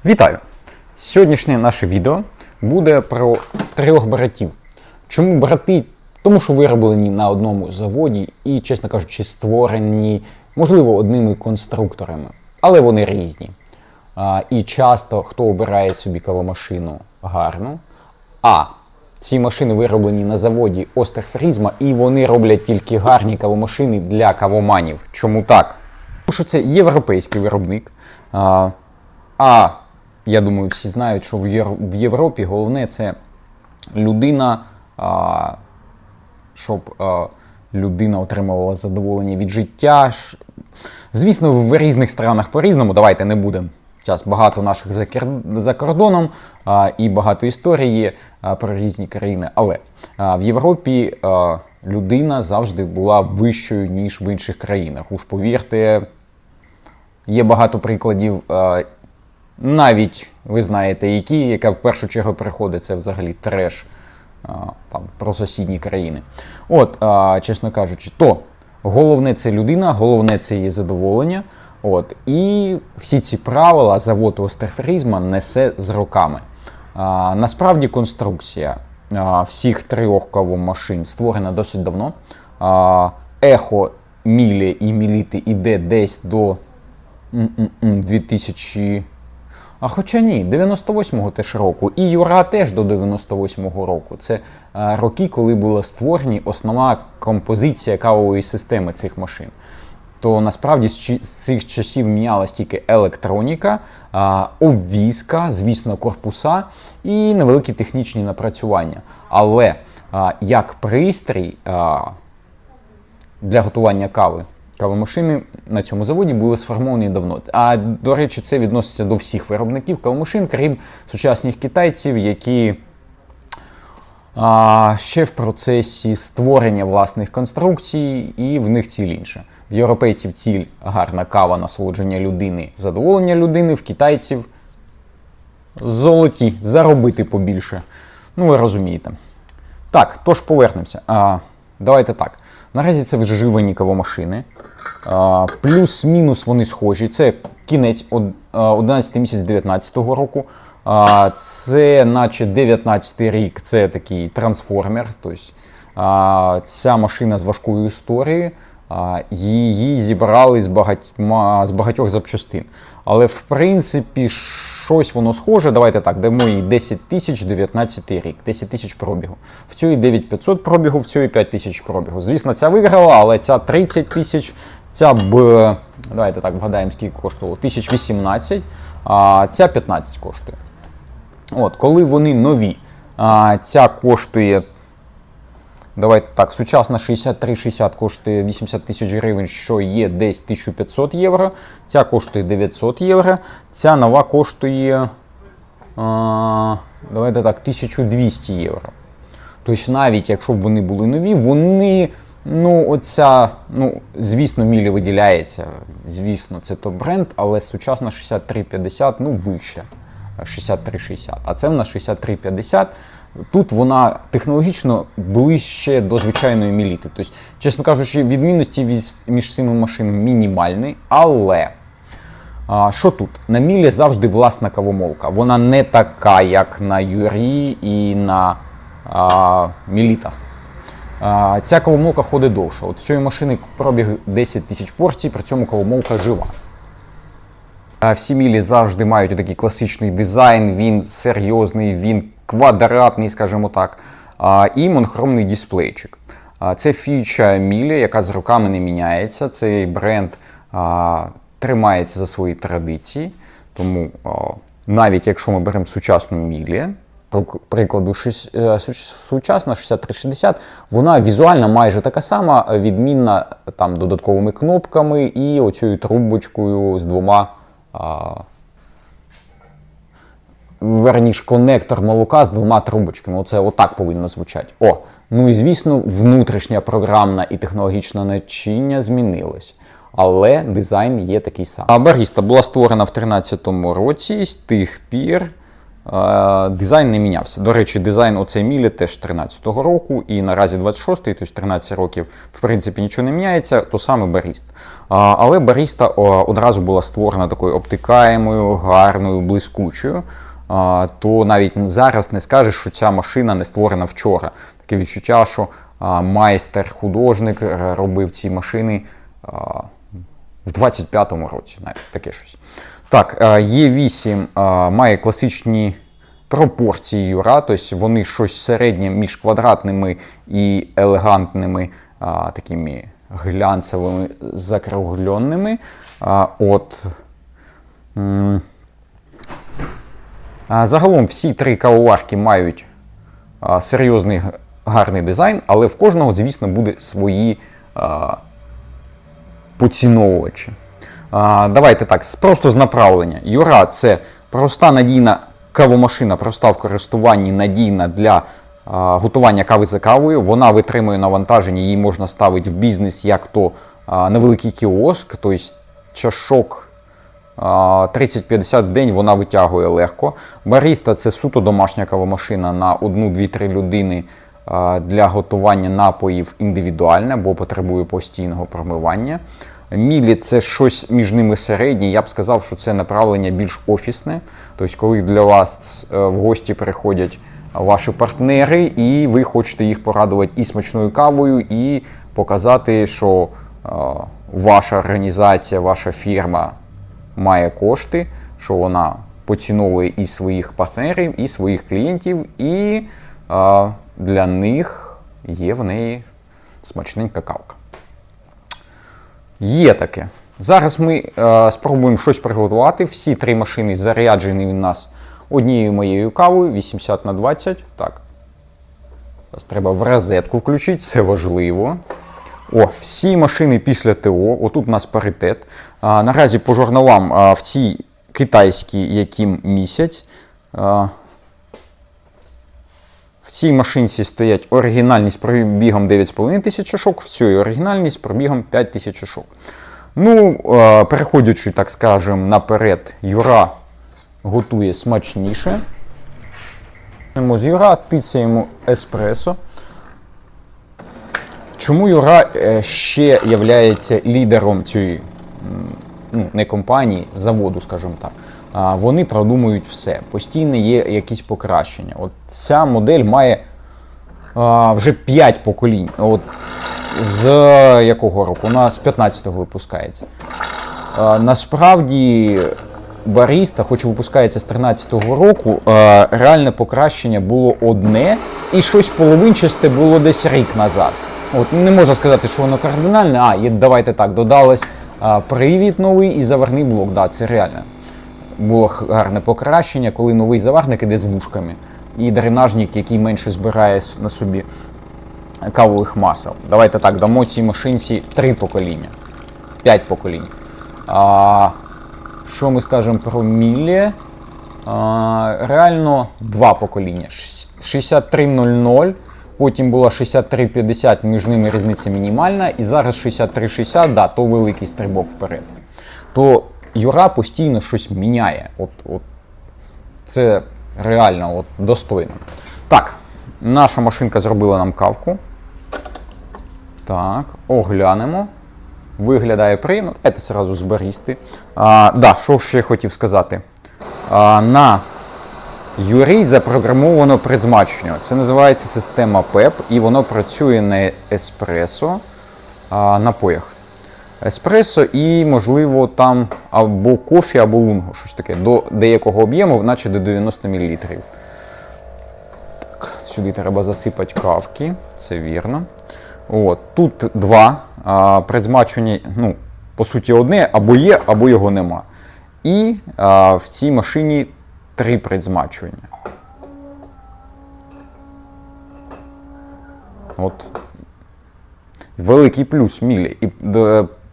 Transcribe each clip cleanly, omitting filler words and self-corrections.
Вітаю! Сьогоднішнє наше відео буде про трьох братів. Чому брати? Тому що вироблені на одному заводі і, чесно кажучи, створені, можливо, одними конструкторами, але вони різні. І часто хто обирає собі кавомашину гарну, ці машини вироблені на заводі Остерфрізма, і вони роблять тільки гарні кавомашини для кавоманів. Чому так? Тому що це європейський виробник. Я думаю, всі знають, що в Європі головне це людина, щоб людина отримувала задоволення від життя. Звісно, в різних странах по-різному, давайте не будемо. Зараз багато наших за кордоном і багато історій є про різні країни. Але в Європі людина завжди була вищою, ніж в інших країнах. Уж повірте, є багато прикладів. Навіть, ви знаєте, яка в першу чергу приходить, це взагалі треш про сусідні країни. Чесно кажучи, то головне це людина, головне це її задоволення. І всі ці правила завод Остерфрізма несе з роками. Насправді конструкція всіх трьох кавомашин створена досить давно. Ехо, Мілі і Міліти іде десь до 2000... Хоча ні, 98-го теж року. І Юра теж до 98-го року. Це роки, коли була створена основна композиція кавової системи цих машин. То насправді з цих часів мінялась тільки електроніка, обвізка, звісно, корпуса і невеликі технічні напрацювання. Але як пристрій для готування кави, кавомашини на цьому заводі були сформовані давно. До речі, це відноситься до всіх виробників кавомашин, крім сучасних китайців, які ще в процесі створення власних конструкцій, і в них ціль інша. В європейців ціль гарна кава, насолодження людини, задоволення людини, в китайців золоті, заробити побільше. Ну, ви розумієте. Так, тож повернемося. Давайте так. Наразі це вживані кавомашини. Плюс-мінус вони схожі. Це кінець 11 місяць 19-го року. Це наче 19-й рік, це такий трансформер. Тобто, ця машина з важкою історією. Її зібрали з багатьох запчастин. Але, в принципі, щось воно схоже. Давайте так, дамо їй 10 тисяч 19 рік, 10 тисяч пробігу. В цій 9500 пробігу, в цій 5 тисяч пробігу. Звісно, ця виграла, але ця 30 тисяч, ця давайте так, вгадаємо, скільки коштувало, 1018, а ця 15 коштує. Коли вони нові, ця коштує, давайте так, сучасна 6360 коштує 80 тисяч гривень, що є десь 1500 євро. Ця коштує 900 євро. Ця нова коштує, давайте так, 1200 євро. Тобто навіть якщо б вони були нові, вони, звісно, Мілі виділяється. Звісно, це топ-бренд, але сучасна 6350, вище 6360. А це в нас 6350. Тут вона технологічно ближче до звичайної Міліти. Тобто, чесно кажучи, відмінності між цими машинами мінімальні, але що тут? На Мілі завжди власна кавомолка. Вона не така, як на Юрі і на Мілітах. Ця кавомолка ходить довше. От цієї машини пробіг 10 тисяч порцій, при цьому кавомолка жива. Всі Мілі завжди мають такий класичний дизайн, він серйозний, він квадратний, скажімо так, і монохромний дисплейчик. Це фіча Мілі, яка з роками не міняється. Цей бренд тримається за свої традиції, тому навіть якщо ми беремо сучасну Мілі, прикладу сучасна 6360, вона візуально майже така сама, відмінна там додатковими кнопками і оцією трубочкою з двома конектор молока з двома трубочками. Оце отак повинно звучати. І звісно, внутрішня програмна і технологічне начиння змінилось. Але дизайн є такий самий. Баріста була створена в 2013 році, з тих пір дизайн не мінявся. До речі, дизайн оцей Мілі теж 13-го року і наразі 26-й, тобто 13 років, в принципі, нічого не міняється, то саме Баріст. Але Баріста одразу була створена такою обтикаємою, гарною, блискучою. То навіть зараз не скажеш, що ця машина не створена вчора. Таке відчуття, що майстер, художник робив ці машини в 25-му році, навіть таке щось. Так, Е8 має класичні пропорції Юра, тобто вони щось середнє між квадратними і елегантними, такими глянцевими, закругленими. Загалом всі три кавоварки мають серйозний гарний дизайн, але в кожного, звісно, буде свої поціновувачі. Давайте так, просто з направлення. Юра – це проста надійна кавомашина, проста в користуванні, надійна для готування кави за кавою. Вона витримує навантаження, її можна ставити в бізнес як то невеликий кіоск, тобто чашок 30-50 в день вона витягує легко. Баріста – це суто домашня кавомашина на 1-2-3 людини для готування напоїв індивідуальне, бо потребує постійного промивання. Мілі – це щось між ними середнє. Я б сказав, що це направлення більш офісне. Тобто, коли для вас в гості приходять ваші партнери, і ви хочете їх порадувати і смачною кавою, і показати, що ваша організація, ваша фірма має кошти, що вона поціновує і своїх партнерів, і своїх клієнтів, і для них є в неї смачненька кавка. Є таке. Зараз ми спробуємо щось приготувати. Всі три машини заряджені у нас однією моєю кавою, 80/20. Так. Зараз треба в розетку включити, це важливо. Всі машини після ТО, отут у нас паритет. Наразі по журналам в цій китайській, яким місяць, в цій машинці стоять оригінальність пробігом 9,5 тисяч шок, в цій оригінальність пробігом 5 тисяч шок. Ну, переходячи, так скажемо, наперед, Юра готує смачніше. З Юра тицяємо еспресо. Чому Юра ще є лідером цієї, не компанії, заводу, скажімо так? Вони продумують все. Постійно є якісь покращення. От ця модель має вже 5 поколінь. От з якого року? Вона з 15-го випускається. Насправді Баріста, хоч випускається з 13-го року, реальне покращення було одне, і щось половинчасте було десь рік назад. От, не можна сказати, що воно кардинальне. Давайте так, додалось привід новий і заварний блок. Да, це реально. Було гарне покращення, коли новий заварник іде з вушками. І дренажник, який менше збирає на собі кавових масел. Давайте так, дамо цій машинці 3 покоління. 5 поколінь. Що ми скажемо про Мілі? Реально 2 покоління. 6300, потім була 6350, між ними різниця мінімальна. І зараз 6360, да, то великий стрибок вперед. То Юра постійно щось міняє. Це реально достойно. Так, наша машинка зробила нам кавку. Так, оглянемо. Виглядає приємно. Давайте одразу з барісти. Що ще хотів сказати. На Юрі запрограмовано предзмачування. Це називається система PEP, і воно працює на еспресо напоях. Еспресо і, можливо, там або кофі, або лунго, щось таке, до деякого об'єму, наче до 90 мл. Так, сюди треба засипати кавки, це вірно. Тут 2 предзмачування, по суті, одне, або є, або його нема. І в цій машині 3 предзмачування. Великий плюс Мілі. І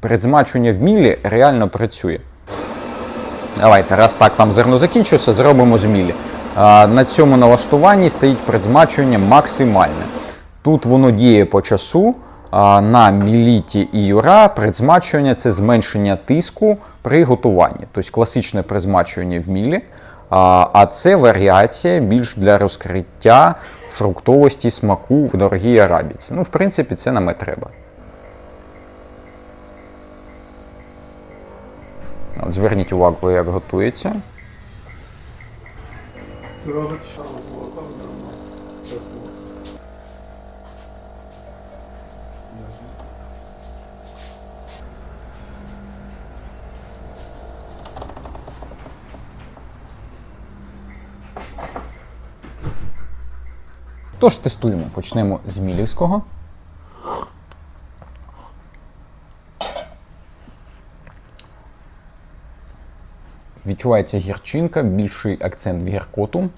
предзмачування в Мілі реально працює. Давайте, раз так там зерно закінчується, зробимо з Мілі. На цьому налаштуванні стоїть предзмачування максимальне. Тут воно діє по часу. На Міліті і Юра предзмачування – це зменшення тиску при готуванні. Тобто класичне предзмачування в Мілі, А це варіація більш для розкриття фруктовості смаку в дорогій арабіці. Ну, в принципі, це нам і треба. От, зверніть увагу, як готується. Тож тестуємо. Почнемо з мілівського. Відчувається гірчинка, більший акцент в гіркоту.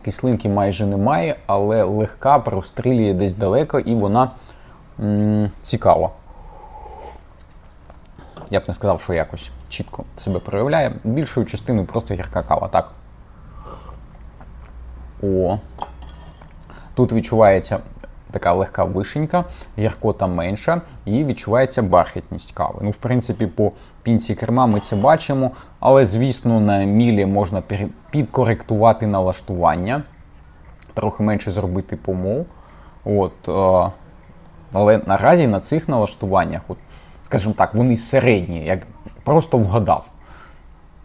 Кислинки майже немає, але легка, прострілює десь далеко і вона цікава. Я б не сказав, що якось чітко себе проявляє. Більшою частиною просто гірка кава, так. Тут відчувається така легка вишенька, гіркота менша і відчувається бархатність кави. Ну, в принципі, по пінці керма ми це бачимо, але, звісно, на мілі можна підкоректувати налаштування, трохи менше зробити помол. Але наразі на цих налаштуваннях, скажімо так, вони середні, як просто вгадав.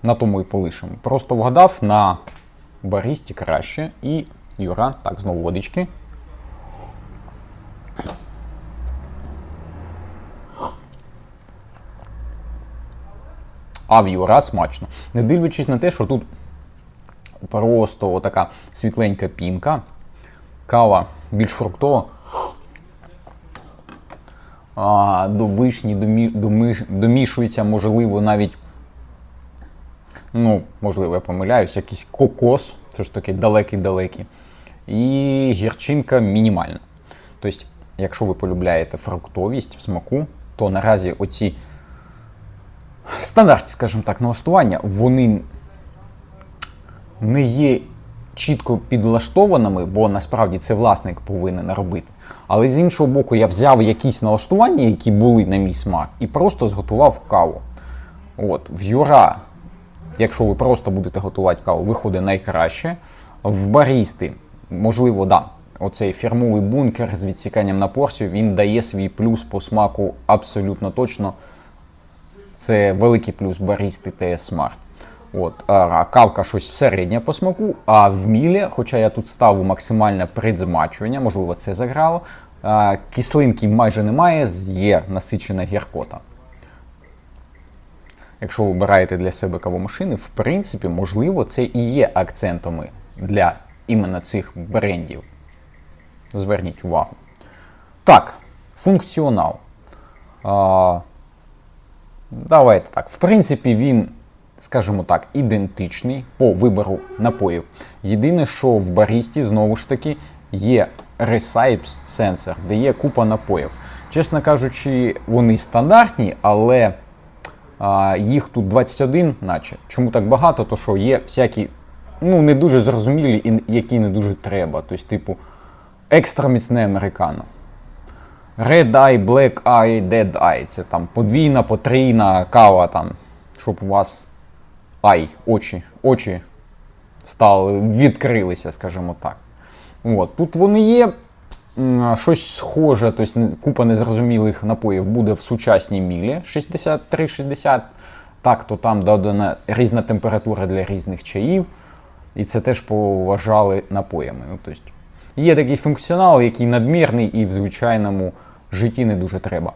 На тому і полишимо. Просто вгадав, на баристі краще. І Юра, так, знову водички. А в Юра смачно. Не дивлячись на те, що тут просто отака світленька пінка, кава більш фруктова, до вишні домішується, можливо, навіть, ну, можливо, я помиляюсь, якийсь кокос, це ж таки далекий-далекий, і гірчинка мінімальна. Тобто, якщо ви полюбляєте фруктовість в смаку, то наразі оці стандартні, скажімо так, налаштування, вони не є чітко підлаштованими, бо насправді це власник повинен робити. Але з іншого боку, я взяв якісь налаштування, які були на мій смак, і просто зготував каву. В Юра, якщо ви просто будете готувати каву, виходить найкраще. В барісти, можливо, да, оцей фірмовий бункер з відсіканням на порцію, він дає свій плюс по смаку абсолютно точно. Це великий плюс барісти TS Smart. Кавка щось середнє по смаку, а в мілі, хоча я тут ставив максимальне предзмачування, можливо, це заграло, кислинки майже немає, є насичена гіркота. Якщо ви обираєте для себе кавомашини, в принципі, можливо, це і є акцентами для іменно цих брендів. Зверніть увагу. Так, функціонал. Давайте так. В принципі, він, скажімо так, ідентичний по вибору напоїв. Єдине, що в барісті, знову ж таки, є Recipes сенсор, де є купа напоїв. Чесно кажучи, вони стандартні, але їх тут 21, наче. Чому так багато? То що є всякі, ну, не дуже зрозумілі і які не дуже треба. Тобто, типу, екстра міцне американо. Red Eye, Black Eye, Dead Eye. Це там подвійна, потрійна кава, там, щоб у вас очі стали, відкрилися, скажімо так. Тут вони є. Щось схоже, тобто купа незрозумілих напоїв буде в сучасній мілі 63-60. Так, то там додана різна температура для різних чаїв. І це теж поважали напоями. Тобто, є такий функціонал, який надмірний і в звичайному житті не дуже треба.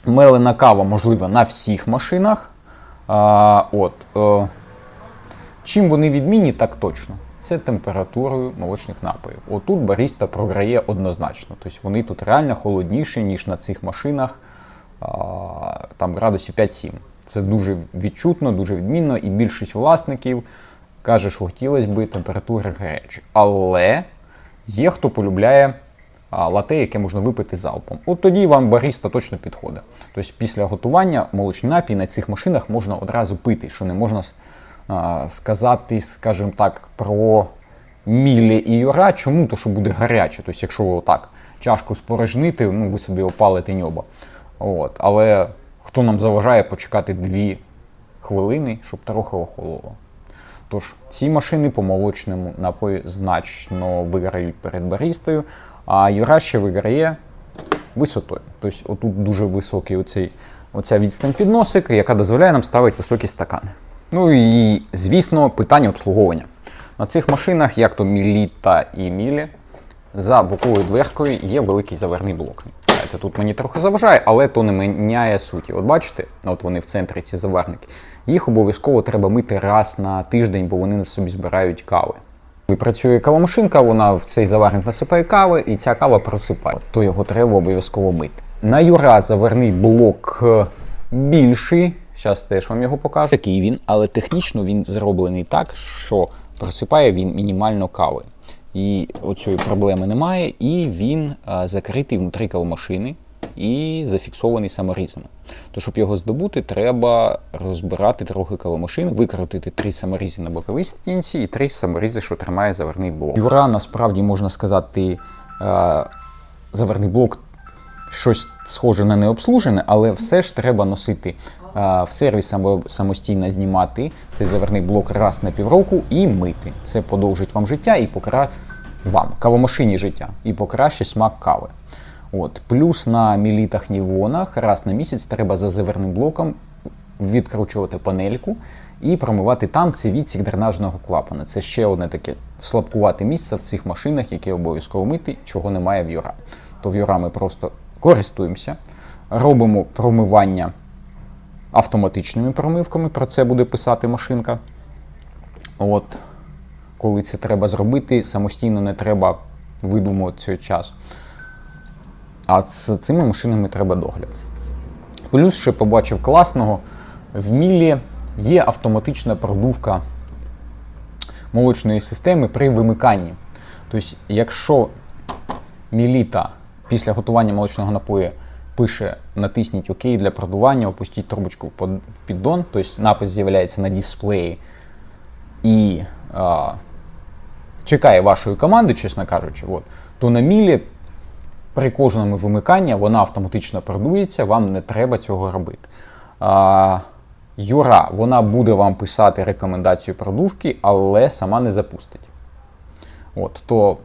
Мелена кава, можливо, на всіх машинах. Чим вони відмінні, так точно. Це температурою молочних напоїв. Отут баріста програє однозначно. Тобто вони тут реально холодніші, ніж на цих машинах, там градусів 5-7. Це дуже відчутно, дуже відмінно, і більшість власників каже, що хотілося б температури гарячі. Але є хто полюбляє лате, яке можна випити залпом. От тоді вам баріста точно підходить. Тобто після готування молочний напій на цих машинах можна одразу пити, що не можна сказати, скажімо так, про мілі і Юра. Чому? То, що буде гаряче. Тобто, якщо ви отак чашку спорожните, ви собі опалите ньоба. Але хто нам заважає почекати 2 хвилини, щоб трохи охололо. Тож, ці машини по молочному напою значно виграють перед барістою, а Юра ще виграє висотою. Тобто, отут дуже високий оця відстань підносик, яка дозволяє нам ставити високі стакани. Ну і, звісно, питання обслуговування. На цих машинах, як то Міліта і Мілі, за боковою дверкою є великий заварний блок. Тут мені трохи заважає, але то не міняє суті. От бачите, от вони в центрі, ці заварники. Їх обов'язково треба мити раз на тиждень, бо вони на собі збирають кави. Коли працює кавомашинка, вона в цей заварник насипає кави, і ця кава просипає. То його треба обов'язково мити. На Юра заварний блок більший. Зараз теж вам його покажу. Такий він, але технічно він зроблений так, що просипає він мінімально кави. І оцієї проблеми немає, і він закритий внутрі кавомашини і зафіксований саморізами. То, щоб його здобути, треба розбирати трохи кавомашин, викрутити 3 саморізи на боковій стінці і 3 саморізи, що тримає заварний блок. Юра, насправді, можна сказати, заварний блок щось схоже на необслужене, але все ж треба носити в сервіс або самостійно знімати цей заварний блок раз на півроку і мити. Це подовжить вам життя і кавомашині життя, і покращить смак кави. От. Плюс на Мілітах, Нівонах раз на місяць треба за заварним блоком відкручувати панельку і промивати там цей відсік дренажного клапана. Це ще одне таке слабкувате місце в цих машинах, яке обов'язково мити, чого немає в Юра. То в Юра ми просто користуємося, робимо промивання автоматичними промивками, про це буде писати машинка. От, коли це треба зробити, самостійно не треба видумувати цей час. А з цими машинами треба догляд. Плюс ще побачив класного, в Мілі є автоматична продувка молочної системи при вимиканні. Тобто, якщо Міліта після готування молочного напою пише «натисніть ОК для продування, опустіть трубочку в піддон», тобто напис з'являється на дисплеї і чекає вашої команди, чесно кажучи, то на Мілі при кожному вимиканні вона автоматично продується, вам не треба цього робити. Юра, вона буде вам писати рекомендацію продувки, але сама не запустить. То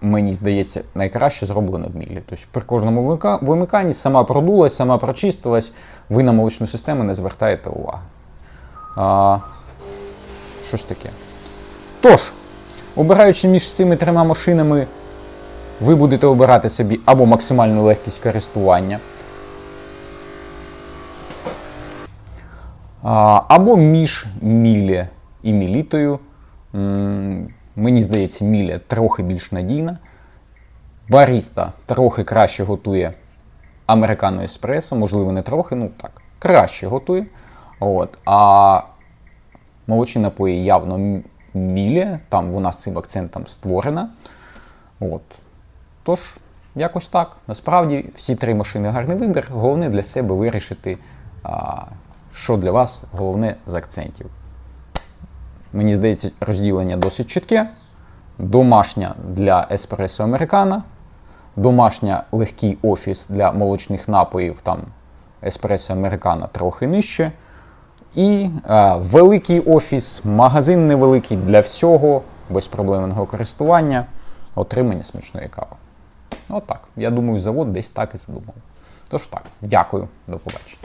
мені здається, найкраще зроблено в Мілі. Тобто при кожному вимиканні сама продулась, сама прочистилась, ви на молочну систему не звертаєте уваги. Що ж таке? Тож, обираючи між цими 3 машинами, ви будете обирати собі або максимальну легкість користування, або між Мілі і Мілітою. Мені здається, Мілі трохи більш надійна. Баріста трохи краще готує американо еспресо, можливо, не трохи, краще готує. А молочні напої явно Мілі, там вона з цим акцентом створена. Тож, якось так. Насправді, всі 3 машини гарний вибір. Головне для себе вирішити, що для вас головне з акцентів. Мені здається, розділення досить чітке. Домашня для еспресо американо, домашня легкий офіс для молочних напоїв, там еспресо американо трохи нижче. І великий офіс, магазин невеликий для всього, безпроблемного користування, отримання смачної кави. Так. Я думаю, завод десь так і задумав. Тож так, дякую, до побачення.